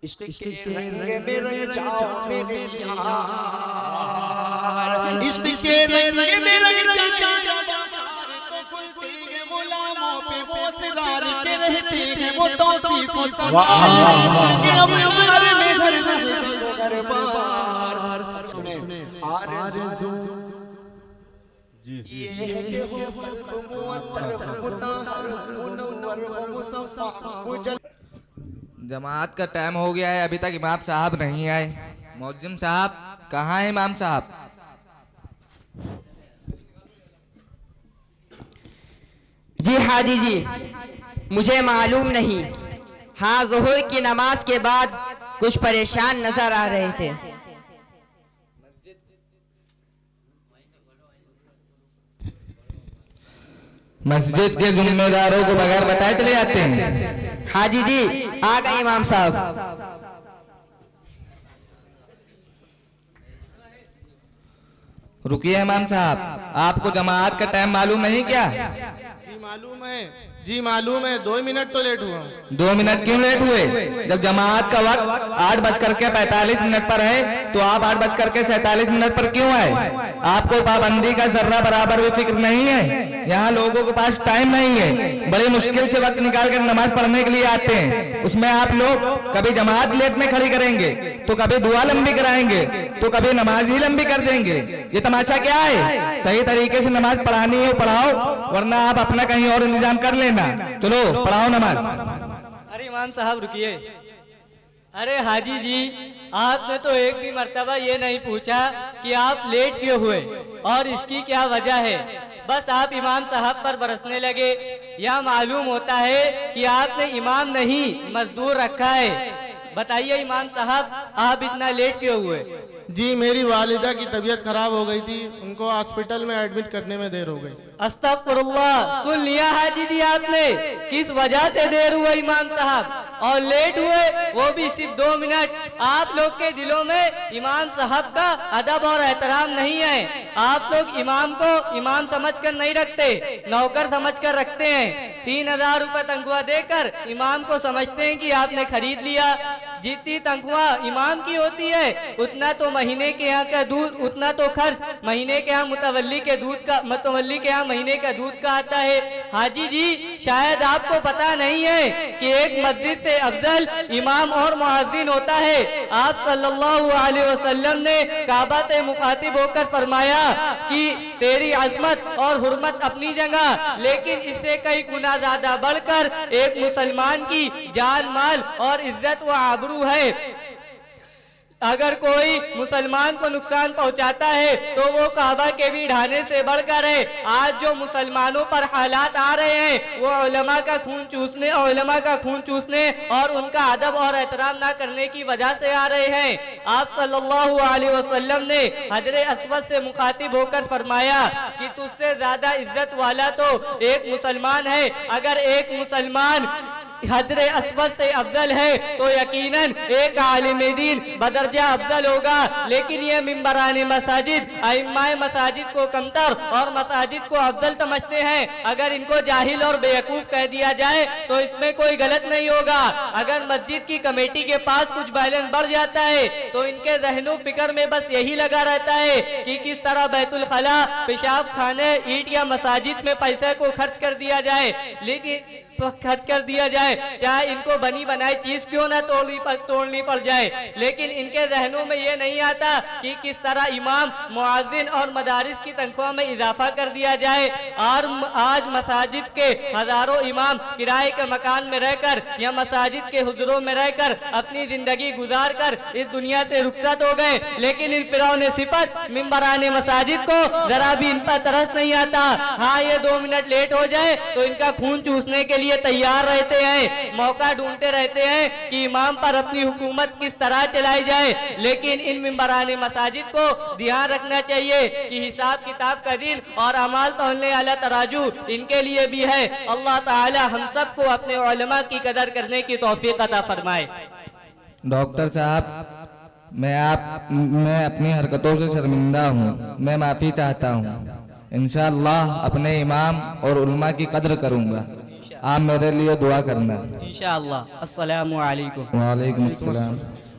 इश्क के रंग में रंग जाओ मेरे यार, इश्क के रंग में रंग जाओ तो खुलते हैं गुलामों पे पोसदार के रहते हैं वो तौसीफ सवार में घर घर बार सुने आरज़ू ये है कि हो कल्ब मुअत्तर मुताहर मुनव्वर मुसफ़्फ़ा मुजल। जमात का टाइम हो गया है, अभी तक इमाम साहब नहीं आए। मौज़िन साहब कहाँ है इमाम साहब? जी हाजी जी, मुझे मालूम नहीं। हाँ, ज़ुहर की नमाज के बाद कुछ परेशान नजर आ रहे थे। मस्जिद के जिम्मेदारों को बगैर बताए चले जाते हैं। हाजी जी, आ गए इमाम साहब। रुकिए इमाम साहब, आपको जमात का टाइम मालूम नहीं क्या? जी मालूम है, जी मालूम है। 2 मिनट तो लेट हुआ। 2 मिनट क्यों लेट हुए? जब जमात का वक्त 8:45 पर है तो आप 8:47 पर क्यों आए? आपको पाबंदी का जर्रा बराबर भी फिक्र नहीं है। यहाँ लोगों के पास टाइम नहीं है, बड़ी मुश्किल से वक्त निकाल कर नमाज पढ़ने के लिए आते हैं। उसमें आप लोग कभी जमात लेट में खड़ी करेंगे तो कभी दुआ लंबी कराएंगे तो कभी नमाज ही लंबी कर देंगे। ये तमाशा क्या है? सही तरीके से नमाज पढ़ानी है पढ़ाओ, वरना आप अपना कहीं और इंतजाम कर लेना। चलो पढ़ाओ नमाज। अरे इमाम साहब रुकिए। अरे हाजी जी, आपने तो एक भी मर्तबा ये नहीं पूछा कि आप लेट क्यों हुए और इसकी क्या वजह है। बस आप इमाम साहब पर बरसने लगे। यह मालूम होता है कि आपने इमाम नहीं मजदूर रखा है। बताइए इमाम साहब, आप इतना लेट क्यों हुए? जी मेरी वालिदा की तबीयत खराब हो गई थी, उनको हॉस्पिटल में एडमिट करने में देर हो गई। अस्तगफुरुल्लाह, सुन लिया हाजी जी आपने किस वजह से देर हुआ इमाम साहब, और लेट हुए वो भी सिर्फ 2 मिनट। आप लोग के दिलों में इमाम साहब का अदब और एहतराम नहीं है। आप लोग इमाम को इमाम समझकर नहीं रखते, नौकर समझकर रखते हैं। 3000 रुपए तनख्वाह देकर इमाम को समझते हैं कि आपने खरीद लिया। जितनी तनख्वाह इमाम की होती है उतना तो महीने के यहाँ का दूध, उतना तो खर्च महीने के यहाँ मुतवल्ली के यहाँ महीने का दूध का आता है। हाजी जी, शायद आपको पता नहीं है कि एक मस्जिद से अफजल इमाम और मुअज्जिन होता है। आप सल्लल्लाहु अलैहि वसल्लम ने काबा से मुखातिब होकर फरमाया कि तेरी अजमत और हुर्मत अपनी जगह, लेकिन इससे कई गुना ज्यादा बढ़कर एक मुसलमान की जान माल और इज्जत व आबरू है। अगर कोई मुसलमान को नुकसान पहुंचाता है तो वो काबा के भी ढाने से बढ़कर है। आज जो मुसलमानों पर हालात आ रहे हैं वो उलमा का खून चूसने और उनका अदब और एहतराम ना करने की वजह से आ रहे हैं। आप सल्लल्लाहु अलैहि वसल्लम ने हजरे अस्वद से मुखातिब होकर फरमाया कि तुझसे ज्यादा इज्जत वाला तो एक मुसलमान है। अगर एक मुसलमान हजरे अस्वद से अफजल है तो यकीनन एक आलिम दीन बदरजा अफजल होगा। लेकिन ये मिंबरान मसाजिद अइम्माए मसाजिद को कमतर और मसाजिद को अफजल समझते हैं। अगर इनको जाहिल और बेवकूफ कह दिया जाए तो इसमें कोई गलत नहीं होगा। अगर मस्जिद की कमेटी के पास कुछ बैलेंस बढ़ जाता है तो इनके जहनो फिक्र में बस यही लगा रहता है कि किस तरह बैतुल खला, पेशाब खाने, ईंट या मसाजिद में पैसे को खर्च कर दिया जाए, चाहे इनको बनी बनाई चीज क्यों ना तोड़नी पड़ जाए। लेकिन इनके जहनों में ये नहीं आता कि किस तरह इमाम, मुअज्जिन और मदारिस की तनख्वाह में इजाफा कर दिया जाए। और आज मसाजिद के हजारों इमाम किराए के मकान में रहकर या मसाजिद के हुजरों में रहकर अपनी जिंदगी गुजार कर इस दुनिया से रुखसत हो गए। लेकिन इन फिरौने सिफत मिंबराने मसाजिद को जरा भी इन पर तरस नहीं आता। हाँ, ये 2 मिनट लेट हो जाए तो इनका खून चूसने के लिए तैयार रहते हैं, मौका ढूंढते रहते हैं कि इमाम पर अपनी हुकूमत किस तरह चलाई जाए। लेकिन इन मिंबराने मसाजिद को ध्यान रखना चाहिए कि हिसाब किताब का दिन और अमाल तौलने वाला तराजू इनके लिए भी है। अल्लाह ताला हम सबको अपने उलमा की कदर करने की तौफीक अता फरमाए। डॉक्टर साहब, मैं अपनी हरकतों से शर्मिंदा हूँ, मैं माफ़ी चाहता हूँ। इंशाअल्लाह अपने इमाम और उलमा की कदर करूँगा। आप मेरे लिए दुआ करना। इंशाअल्लाह। अस्सलामु अलैकुम। वालेकुम अस्सलाम।